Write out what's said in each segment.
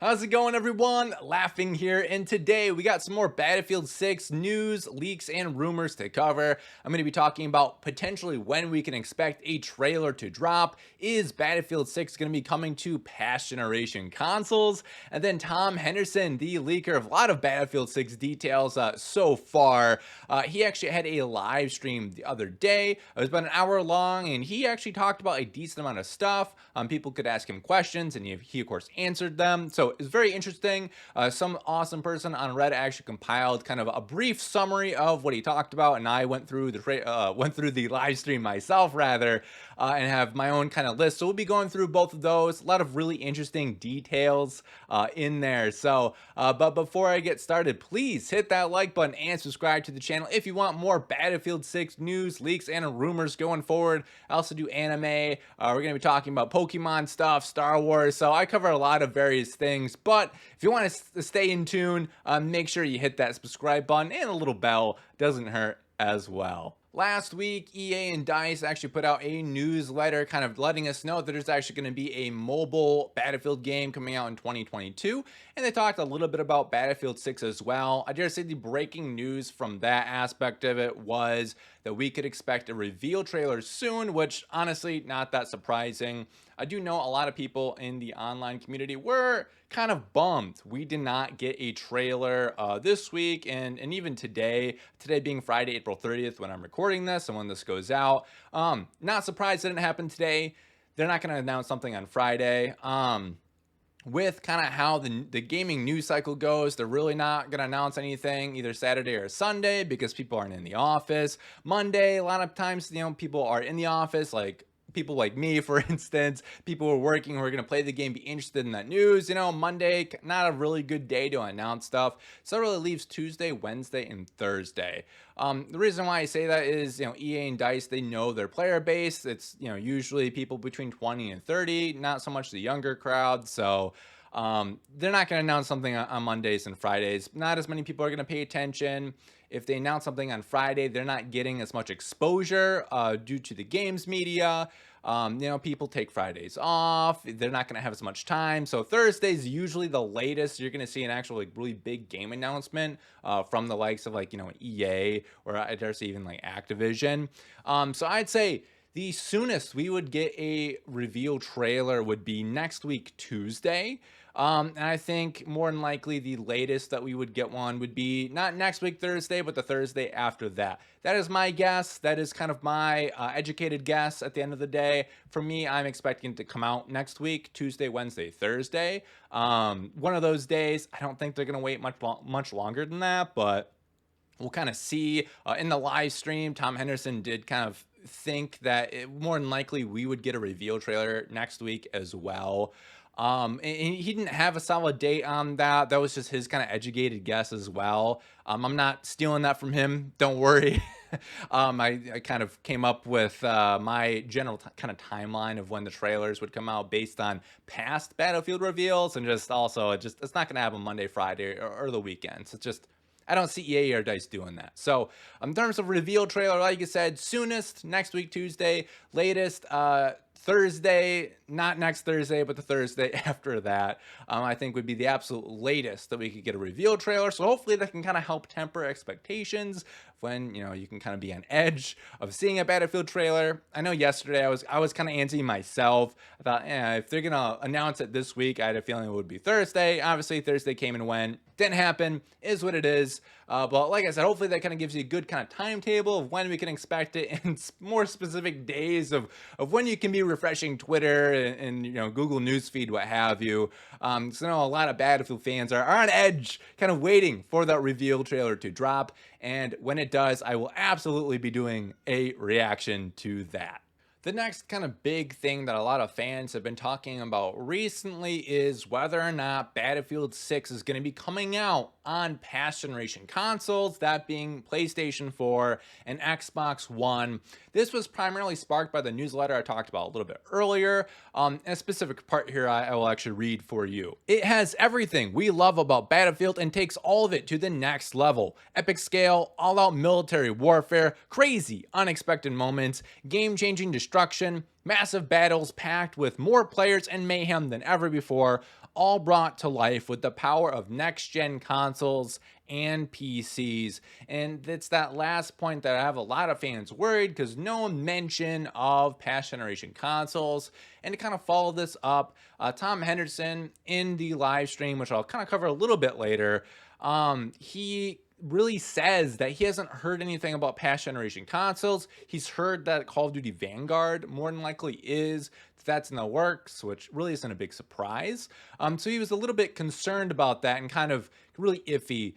How's it going, everyone? Laughing here, and today we got some more Battlefield 6 news, leaks, and rumors to cover. I'm going to be talking about potentially when we can expect a trailer to drop. Is Battlefield 6 going to be coming to past generation consoles? And then Tom Henderson, the leaker of a lot of Battlefield 6 details so far, he actually had a live stream the other day. It was about an hour long, and he actually talked about a decent amount of stuff. People could ask him questions, and he of course answered them. So it's very interesting. Some awesome person on Reddit actually compiled kind of a brief summary of what he talked about, and I went through the live stream myself rather, and have my own kind of list. So we'll be going through both of those. A lot of really interesting details in there. So, but before I get started, please hit that like button and subscribe to the channel if you want more Battlefield 6 news, leaks, and rumors going forward. I also do anime. We're going to be talking about Pokemon stuff, Star Wars. So I cover a lot of various things. But if you want to stay in tune, make sure you hit that subscribe button, and a little bell doesn't hurt as well. Last week, EA and DICE actually put out a newsletter kind of letting us know that there's actually going to be a mobile Battlefield game coming out in 2022, and they talked a little bit about Battlefield 6 as well. I dare say the breaking news from that aspect of it was that we could expect a reveal trailer soon, which honestly, not that surprising. I do know a lot of people in the online community were kind of bummed we did not get a trailer this week, and even today being Friday, April 30th when I'm recording this and when this goes out. Not surprised it didn't happen today. They're not going to announce something on Friday. With kind of how the gaming news cycle goes, they're really not going to announce anything either Saturday or Sunday because people aren't in the office. Monday, a lot of times, people are in the office, like people like me, for instance, people who are working who are going to play the game, be interested in that news. Monday, not a really good day to announce stuff. So it really leaves Tuesday, Wednesday, and Thursday. The reason why I say that is, EA and DICE, they know their player base. It's, usually people between 20 and 30, not so much the younger crowd. So they're not going to announce something on Mondays and Fridays. Not as many people are going to pay attention. If they announce something on Friday, they're not getting as much exposure due to the games media. People take Fridays off. They're not going to have as much time. So Thursday's usually the latest you're going to see an actual really big game announcement from the likes of EA, or I dare say even Activision. So I'd say the soonest we would get a reveal trailer would be next week, Tuesday. And I think more than likely the latest that we would get one would be not next week, Thursday, but the Thursday after that. That is my guess. That is kind of my educated guess at the end of the day. For me, I'm expecting it to come out next week, Tuesday, Wednesday, Thursday. One of those days. I don't think they're going to wait much longer than that, but we'll kind of see. In the live stream, Tom Henderson did kind of think that more than likely we would get a reveal trailer next week as well. And he didn't have a solid date on that. That was just his kind of educated guess as well. I'm not stealing that from him. Don't worry. I kind of came up with my general kind of timeline of when the trailers would come out based on past Battlefield reveals, and it's not going to happen Monday, Friday, or the weekends. It's just, I don't see EA or DICE doing that. So in terms of reveal trailer, like I said, soonest next week, Tuesday, latest Thursday, not next Thursday, but the Thursday after that, I think would be the absolute latest that we could get a reveal trailer. So hopefully that can kind of help temper expectations when, you can kind of be on edge of seeing a Battlefield trailer. I know yesterday I was kind of antsy myself. I thought, if they're going to announce it this week, I had a feeling it would be Thursday. Obviously, Thursday came and went. Didn't happen. Is what it is. But like I said, hopefully that kind of gives you a good kind of timetable of when we can expect it, and more specific days of when you can be refreshing Twitter and Google Newsfeed, what have you. So I know a lot of Battlefield fans are on edge, kind of waiting for that reveal trailer to drop. And when it does, I will absolutely be doing a reaction to that. The next kind of big thing that a lot of fans have been talking about recently is whether or not Battlefield 6 is going to be coming out on past generation consoles, that being PlayStation 4 and Xbox One. This was primarily sparked by the newsletter I talked about a little bit earlier. A specific part here I will actually read for you. It has everything we love about Battlefield and takes all of it to the next level. Epic scale, all-out military warfare, crazy, unexpected moments, game-changing destruction, massive battles packed with more players and mayhem than ever before, all brought to life with the power of next-gen consoles and PCs. And it's that last point that I have a lot of fans worried because no mention of past generation consoles. And to kind of follow this up, Tom Henderson in the live stream, which I'll kind of cover a little bit later, he really says that he hasn't heard anything about past generation consoles. He's heard that Call of Duty Vanguard more than likely is. That's in the works, which really isn't a big surprise. So he was a little bit concerned about that and kind of really iffy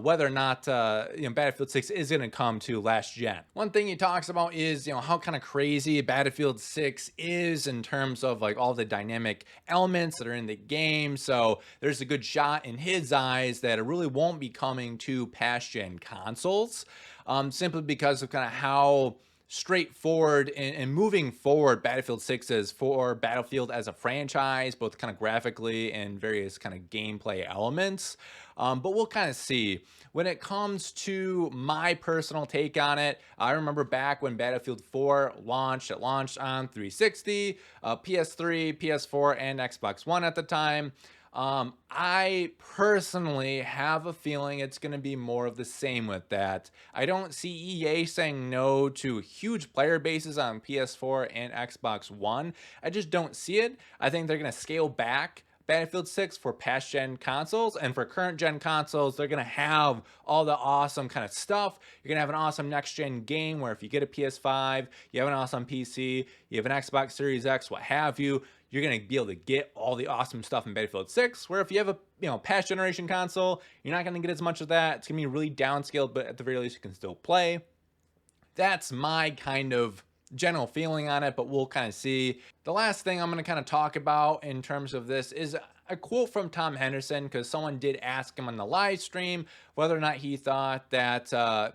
whether or not Battlefield 6 is going to come to last gen. One thing he talks about is how kind of crazy Battlefield 6 is in terms of like all the dynamic elements that are in the game. So there's a good shot in his eyes that it really won't be coming to past gen consoles, simply because of kind of how straightforward and moving forward Battlefield 6 is for Battlefield as a franchise, both kind of graphically and various kind of gameplay elements. But we'll kind of see. When it comes to my personal take on it, I remember back when Battlefield 4 launched, it launched on 360, PS3, PS4, and Xbox One at the time. I personally have a feeling it's going to be more of the same with that. I don't see EA saying no to huge player bases on PS4 and Xbox One. I just don't see it. I think they're going to scale back Battlefield 6 for past gen consoles, and for current gen consoles they're going to have all the awesome kind of stuff. You're going to have an awesome next gen game where if you get a PS5, you have an awesome PC, you have an Xbox Series X, what have you, you're going to be able to get all the awesome stuff in Battlefield 6, where if you have a past generation console, you're not going to get as much of that. It's going to be really downscaled, but at the very least you can still play. That's my kind of general feeling on it, but we'll kind of see. The last thing I'm going to kind of talk about in terms of this is a quote from Tom Henderson, because someone did ask him on the live stream whether or not he thought that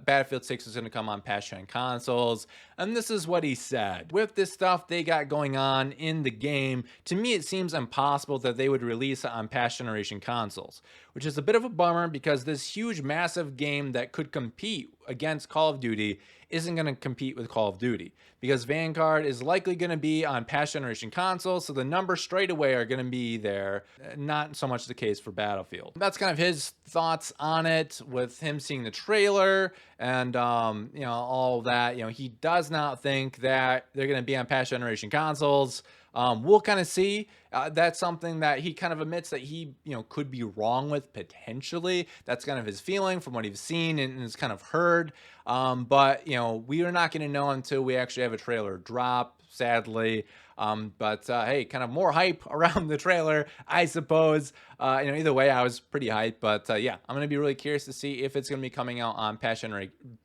Battlefield 6 was going to come on past-gen consoles, and this is what he said. With this stuff they got going on in the game, to me it seems impossible that they would release it on past-generation consoles, which is a bit of a bummer because this huge, massive game that could compete against Call of Duty isn't going to compete with Call of Duty, because Vanguard is likely going to be on past generation consoles, so the numbers straight away are going to be there. Not so much the case for Battlefield. That's kind of his thoughts on it, with him seeing the trailer and all that. He does not think that they're going to be on past generation consoles. We'll kind of see. That's something that he kind of admits that he could be wrong with potentially. That's kind of his feeling from what he's seen and has kind of heard. But we are not going to know until we actually have a trailer drop, sadly. But hey, kind of more hype around the trailer, I suppose. Either way, I was pretty hyped. But yeah, I'm going to be really curious to see if it's going to be coming out on past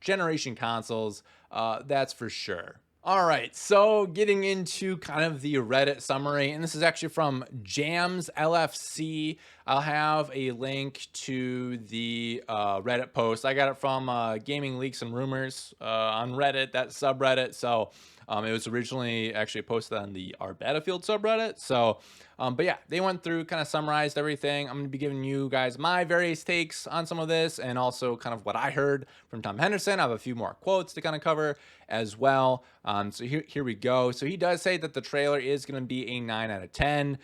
generation consoles. That's for sure. All right, so getting into kind of the Reddit summary, and this is actually from Jams LFC. I'll have a link to the Reddit post. I got it from Gaming Leaks and Rumors on Reddit, that subreddit. So it was originally actually posted on the Our Battlefield subreddit. So, but yeah, they went through, kind of summarized everything. I'm going to be giving you guys my various takes on some of this, and also kind of what I heard from Tom Henderson. I have a few more quotes to kind of cover as well. So here we go. So he does say that the trailer is going to be a 9 out of 10.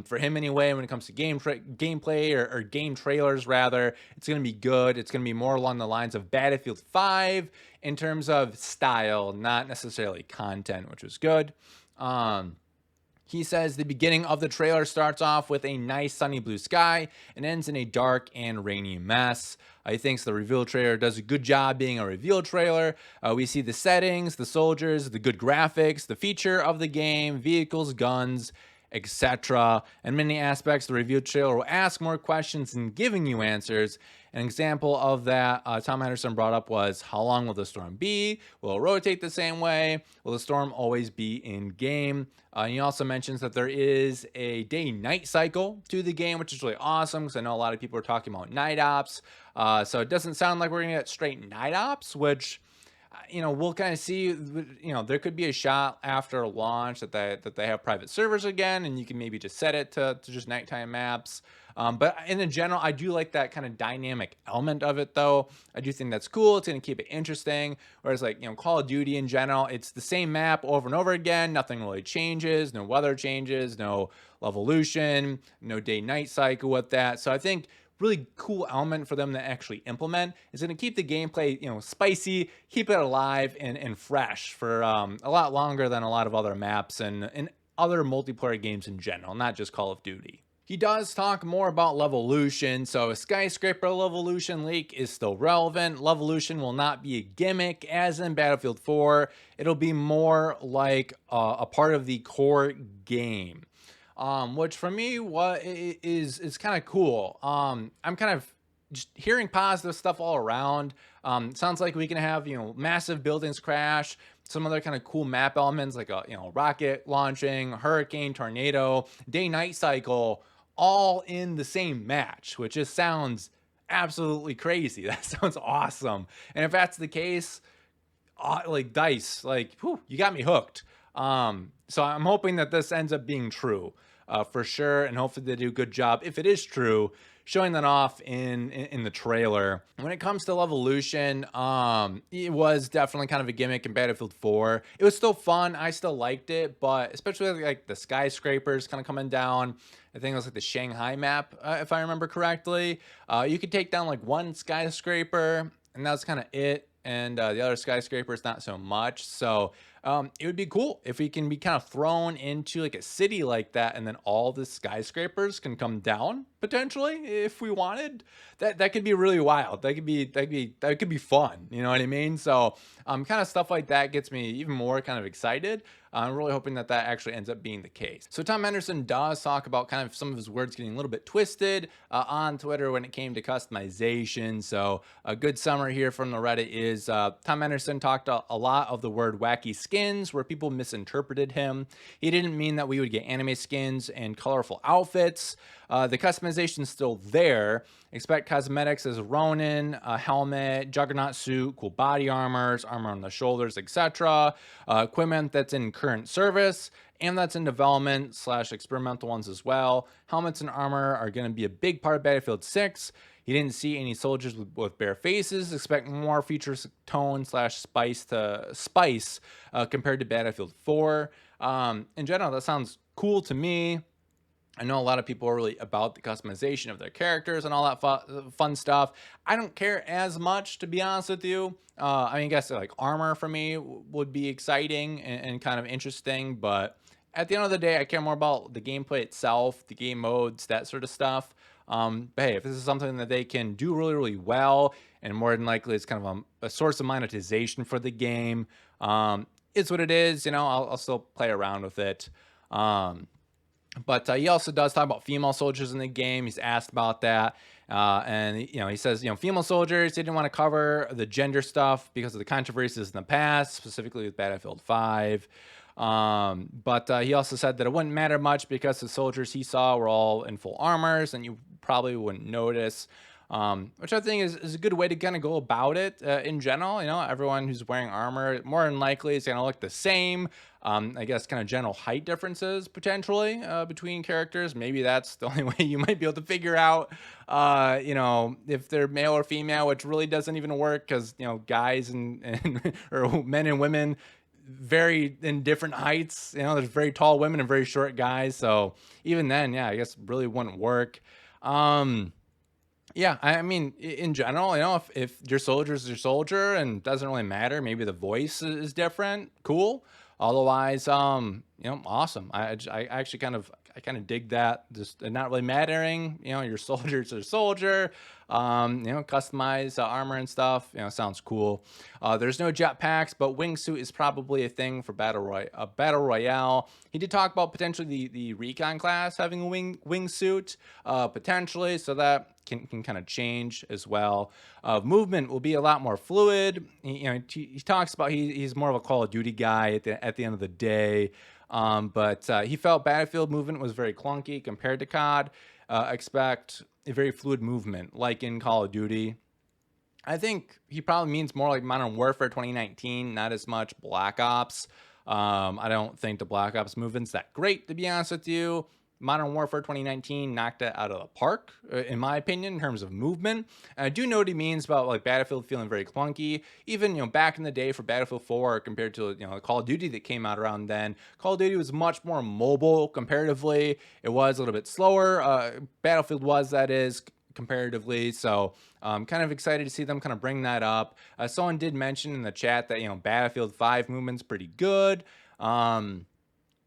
For him anyway, when it comes to gameplay or game trailers rather, it's going to be good. It's going to be more along the lines of Battlefield 5 in terms of style, not necessarily content, which was good. He says the beginning of the trailer starts off with a nice sunny blue sky and ends in a dark and rainy mess. He thinks the reveal trailer does a good job being a reveal trailer. We see the settings, the soldiers, the good graphics, the feature of the game, vehicles, guns, etc. In many aspects, the review trailer will ask more questions than giving you answers. An example of that Tom Henderson brought up was, how long will the storm be? Will it rotate the same way? Will the storm always be in game? He also mentions that there is a day-night cycle to the game, which is really awesome because I know a lot of people are talking about night ops. So it doesn't sound like we're going to get straight night ops, which we'll kind of see. There could be a shot after launch that they have private servers again, and you can maybe just set it to just nighttime maps. But in general, I do like that kind of dynamic element of it, though. I do think that's cool. It's going to keep it interesting. Whereas, like, Call of Duty in general, it's the same map over and over again. Nothing really changes. No weather changes. No levolution. No day-night cycle with that. So I think really cool element for them to actually implement is going to keep the gameplay, spicy, keep it alive and fresh for a lot longer than a lot of other maps and other multiplayer games in general, not just Call of Duty. He does talk more about Levolution, so a skyscraper Levolution leak is still relevant. Levolution will not be a gimmick as in Battlefield 4. It'll be more like a part of the core game. Which for me is kind of cool. I'm kind of just hearing positive stuff all around. Sounds like we can have massive buildings crash, some other kind of cool map elements like a rocket launching, hurricane, tornado, day-night cycle, all in the same match, which just sounds absolutely crazy. That sounds awesome. And if that's the case, like DICE, like whew, you got me hooked. So I'm hoping that this ends up being true. For sure, and hopefully they do a good job, if it is true, showing that off in the trailer. When it comes to Levolution, it was definitely kind of a gimmick in Battlefield 4. It was still fun. I still liked it, but especially like the skyscrapers kind of coming down. I think it was like the Shanghai map, if I remember correctly. You could take down like one skyscraper, and that's kind of it. And the other skyscrapers, not so much. So it would be cool if we can be kind of thrown into like a city like that, and then all the skyscrapers can come down potentially if we wanted. That could be really wild. That could be fun. You know what I mean? So kind of stuff like that gets me even more kind of excited. I'm really hoping that actually ends up being the case. So Tom Henderson does talk about kind of some of his words getting a little bit twisted on Twitter when it came to customization. So a good summary here from the Reddit is Tom Henderson talked a lot of the word wacky skins where people misinterpreted him. He didn't mean that we would get anime skins and colorful outfits. The customization's still there. Expect cosmetics as Ronin, a helmet, Juggernaut suit, cool body armors, armor on the shoulders, etc. Equipment that's in current service and that's in development / experimental ones as well. Helmets and armor are going to be a big part of Battlefield 6. You didn't see any soldiers with bare faces. Expect more feature tone / spice compared to Battlefield 4. In general, that sounds cool to me. I know a lot of people are really about the customization of their characters and all that fun stuff. I don't care as much, to be honest with you. I mean, I guess like armor for me would be exciting and kind of interesting, but at the end of the day, I care more about the gameplay itself, the game modes, that sort of stuff. But hey, if this is something that they can do really, really well, and more than likely it's kind of a source of monetization for the game, it's what it is. I'll still play around with it. But he also does talk about female soldiers in the game. He's asked about that. And he says, female soldiers, he didn't want to cover the gender stuff because of the controversies in the past, specifically with Battlefield 5. But he also said that it wouldn't matter much because the soldiers he saw were all in full armors and you probably wouldn't notice. Which I think is a good way to kind of go about it in general. Everyone who's wearing armor more than likely is going to look the same. I guess kind of general height differences potentially between characters. Maybe that's the only way you might be able to figure out, if they're male or female, which really doesn't even work because, guys and or men and women vary in different heights. There's very tall women and very short guys. So even then, yeah, I guess really wouldn't work. Yeah, I mean, in general, if your soldier is your soldier and doesn't really matter, maybe the voice is different, cool. Otherwise, awesome. I actually kind of dig that. Just not really mattering, your soldier's a soldier. Customize armor and stuff. Sounds cool. There's no jetpacks, but wingsuit is probably a thing for battle royale. He did talk about potentially the recon class having a wingsuit, potentially, so that can kind of change as well. Movement will be a lot more fluid. He talks about he's more of a Call of Duty guy at the end of the day. But he felt Battlefield movement was very clunky compared to COD. Expect a very fluid movement like in Call of Duty. I think he probably means more like Modern Warfare 2019, not as much Black Ops. I don't think the Black Ops movement's that great, to be honest with you. Modern Warfare 2019 knocked it out of the park, in my opinion, in terms of movement. And I do know what he means about like Battlefield feeling very clunky. Even back in the day for Battlefield 4 compared to Call of Duty that came out around then, Call of Duty was much more mobile comparatively. It was a little bit slower. Battlefield was, that is, comparatively. So kind of excited to see them kind of bring that up. Someone did mention in the chat that Battlefield 5 movement's pretty good.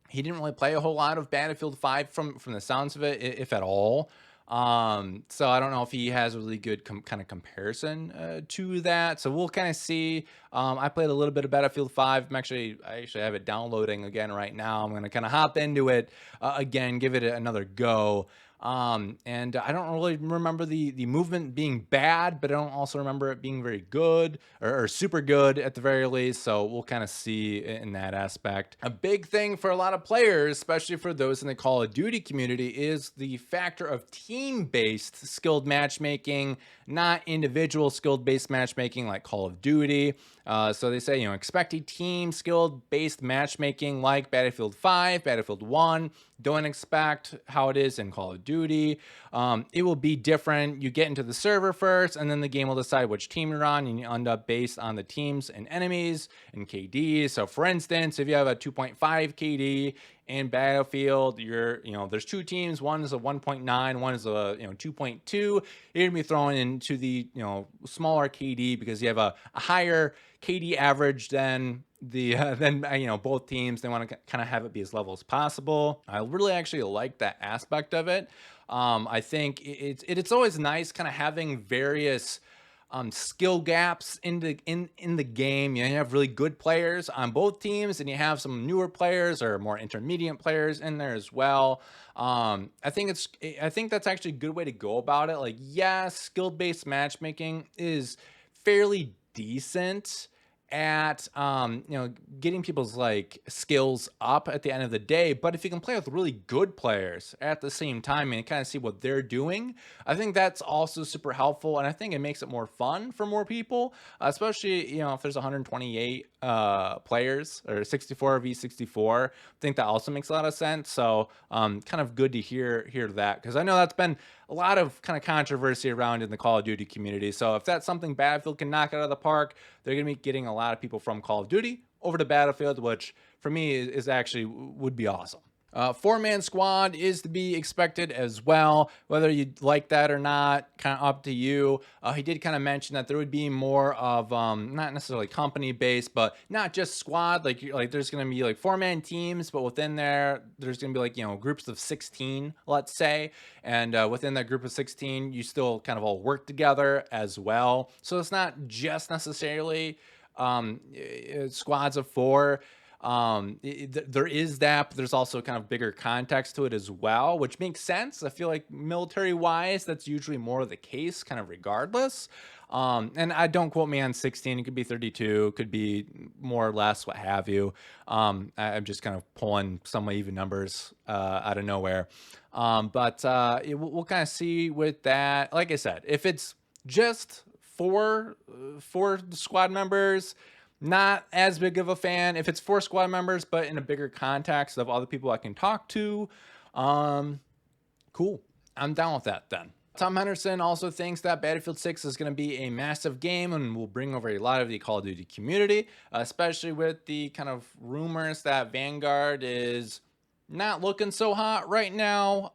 He didn't really play a whole lot of Battlefield 5 from the sounds of it, if at all. So I don't know if he has a really good kind of comparison to that. So we'll kind of see. I played a little bit of Battlefield 5. I actually have it downloading again right now. I'm going to kind of hop into it again, give it another go. And I don't really remember the movement being bad, but I don't also remember it being very good or super good at the very least. So we'll kind of see in that aspect. A big thing for a lot of players, especially for those in the Call of Duty community, is the factor of team-based skilled matchmaking, not individual skilled-based matchmaking like Call of Duty. So they say, expect a team skilled based matchmaking like Battlefield 5, Battlefield 1. Don't expect how it is in Call of Duty. It will be different. You get into the server first, and then the game will decide which team you're on, and you end up based on the teams and enemies and KD. So for instance, if you have a 2.5 KD in Battlefield, there's two teams. One is a 1.9, one is a 2.2. You're gonna be thrown into the smaller KD because you have a higher KD average than both teams. They want to kind of have it be as level as possible. I really actually like that aspect of it. I think it's always nice kind of having various skill gaps in the game. You have really good players on both teams, and you have some newer players or more intermediate players in there as well. I think that's actually a good way to go about it. Like, yes, skill-based matchmaking is fairly decent at getting people's like skills up at the end of the day, but if you can play with really good players at the same time and kind of see what they're doing, I think that's also super helpful, and I think it makes it more fun for more people, especially if there's 128 players or 64 v 64. I think that also makes a lot of sense. So kind of good to hear that, because I know that's been a lot of kind of controversy around in the Call of Duty community. So if that's something Battlefield can knock out of the park, they're going to be getting a lot of people from Call of Duty over to Battlefield, which for me is actually would be awesome. Four-man squad is to be expected as well, whether you like that or not, kind of up to you. He did kind of mention that there would be more of not necessarily company based, but not just squad. Like there's going to be like four-man teams, but within there's going to be like groups of 16, let's say, and within that group of 16, you still kind of all work together as well. So it's not just necessarily squads of 4. There is that, but there's also kind of bigger context to it as well, which makes sense. I feel like military wise, that's usually more of the case, kind of regardless. And I don't quote me on 16. It could be 32, could be more or less, what have you. I'm just kind of pulling some even numbers out of nowhere. But we'll kind of see with that. Like I said, if it's just four squad members, not as big of a fan. If it's 4 squad members, but in a bigger context of other people I can talk to, cool. I'm down with that then. Tom Henderson also thinks that Battlefield 6 is going to be a massive game and will bring over a lot of the Call of Duty community, especially with the kind of rumors that Vanguard is not looking so hot right now.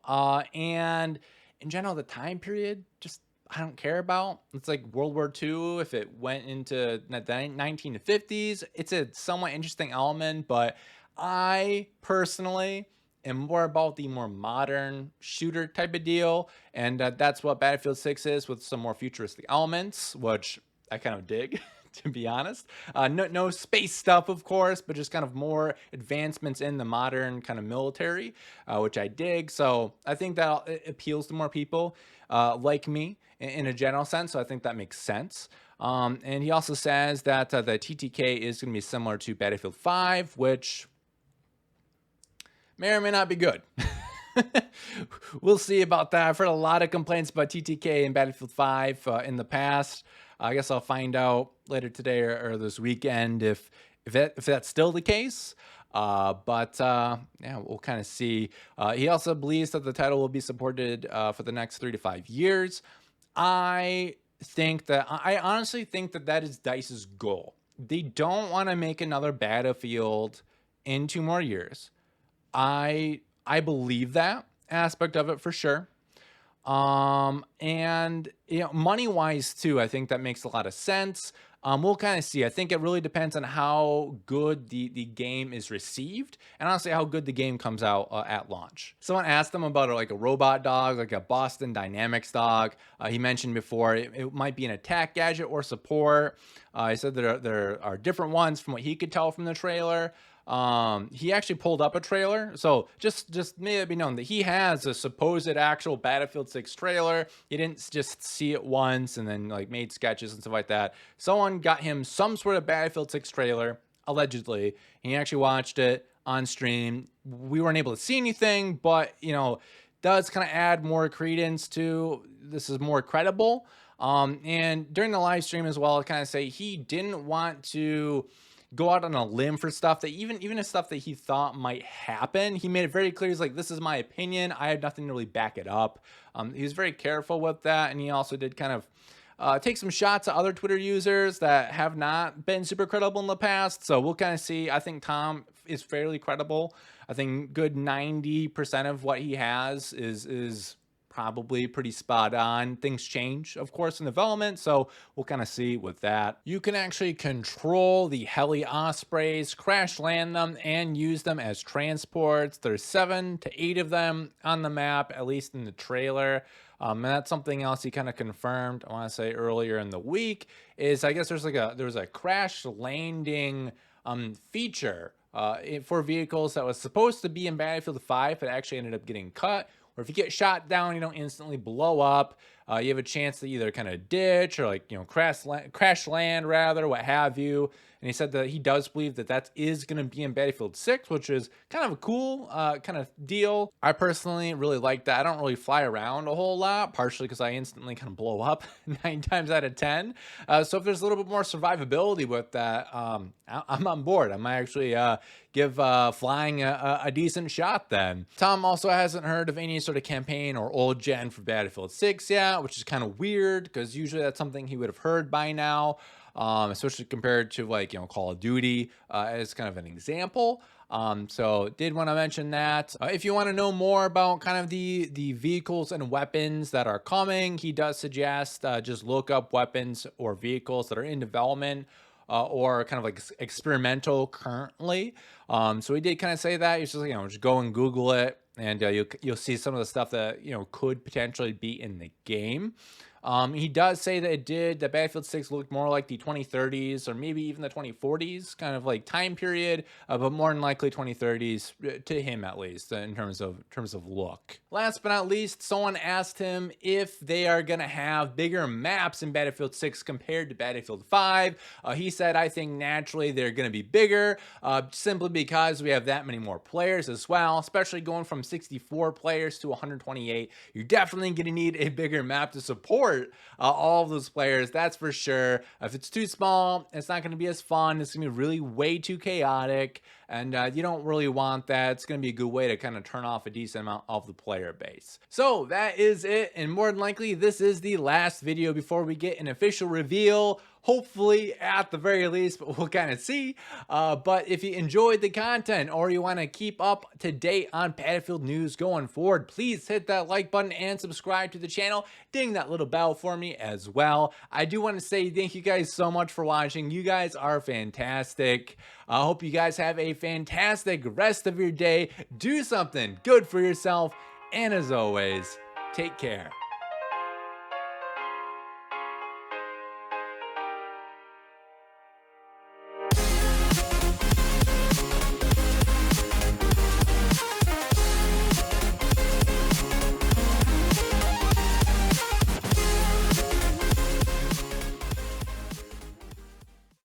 And in general, the time period just I don't care about. It's like World War II if it went into the 1950s. It's a somewhat interesting element, but I personally am more about the more modern shooter type of deal, and that's what Battlefield 6 is, with some more futuristic elements, which I kind of dig. To be honest, no space stuff, of course, but just kind of more advancements in the modern kind of military, which I dig. So I think that it appeals to more people like me in a general sense. So I think that makes sense. And he also says that the TTK is going to be similar to Battlefield 5, which may or may not be good. We'll see about that. I've heard a lot of complaints about TTK and Battlefield 5 in the past. I guess I'll find out later today or this weekend if that's still the case. But yeah, we'll kind of see. He also believes that the title will be supported for the next 3 to 5 years. I honestly think that that is DICE's goal. They don't want to make another Battlefield in 2 more years. I believe that aspect of it for sure. And money wise too, I think that makes a lot of sense. We'll kind of see. I think it really depends on how good the game is received, and honestly how good the game comes out at launch. Someone asked them about like a robot dog, like a Boston Dynamics dog. He mentioned before it might be an attack gadget or support. He said there are different ones from what he could tell from the trailer. He actually pulled up a trailer, so just may it be known that he has a supposed actual Battlefield 6 trailer. He didn't just see it once and then like made sketches and stuff like that. Someone got him some sort of Battlefield 6 trailer, allegedly. He actually watched it on stream. We weren't able to see anything, but does kind of add more credence to this is more credible. And during the live stream as well, I kind of say he didn't want to go out on a limb for stuff that even if stuff that he thought might happen. He made it very clear. He's like, this is my opinion. I have nothing to really back it up. He was very careful with that. And he also did kind of take some shots at other Twitter users that have not been super credible in the past. So we'll kind of see. I think Tom is fairly credible. I think good 90% of what he has is probably pretty spot on. Things change, of course, in development, so we'll kind of see with that. You can actually control the heli ospreys, crash land them, and use them as transports. There's 7 to 8 of them on the map, at least in the trailer. And that's something else he kind of confirmed, I want to say earlier in the week, is I guess there was a crash landing feature for vehicles that was supposed to be in Battlefield 5, but actually ended up getting cut. Or if you get shot down, you don't instantly blow up. You have a chance to either kind of ditch or crash land rather, what have you. And he said that he does believe that is going to be in Battlefield 6, which is kind of a cool kind of deal. I personally really like that. I don't really fly around a whole lot, partially because I instantly kind of blow up 9 times out of 10. So if there's a little bit more survivability with that, I'm on board. I might actually give flying a decent shot then. Tom also hasn't heard of any sort of campaign or old gen for Battlefield 6 yet, which is kind of weird because usually that's something he would have heard by now. Especially compared to Call of Duty as kind of an example. So did want to mention that. If you want to know more about kind of the vehicles and weapons that are coming, he does suggest just look up weapons or vehicles that are in development or kind of like experimental currently. So he did kind of say that. He's just just go and Google it, and you'll see some of the stuff that could potentially be in the game. He does say that Battlefield 6 looked more like the 2030s or maybe even the 2040s kind of like time period, but more than likely 2030s to him at least in terms of look. Last but not least, someone asked him if they are going to have bigger maps in Battlefield 6 compared to Battlefield 5. He said, I think naturally they're going to be bigger simply because we have that many more players as well, especially going from 64 players to 128. You're definitely going to need a bigger map to support all of those players, that's for sure. If it's too small, it's not going to be as fun. It's going to be really way too chaotic, and you don't really want that. It's going to be a good way to kind of turn off a decent amount of the player base. So that is it, and more than likely this is the last video before we get an official reveal. Hopefully at the very least, but we'll kind of see. But if you enjoyed the content or you want to keep up to date on Battlefield news going forward, please hit that like button and subscribe to the channel. Ding that little bell for me as well. I do want to say thank you guys so much for watching. You guys are fantastic. I hope you guys have a fantastic rest of your day. Do something good for yourself. And as always, take care.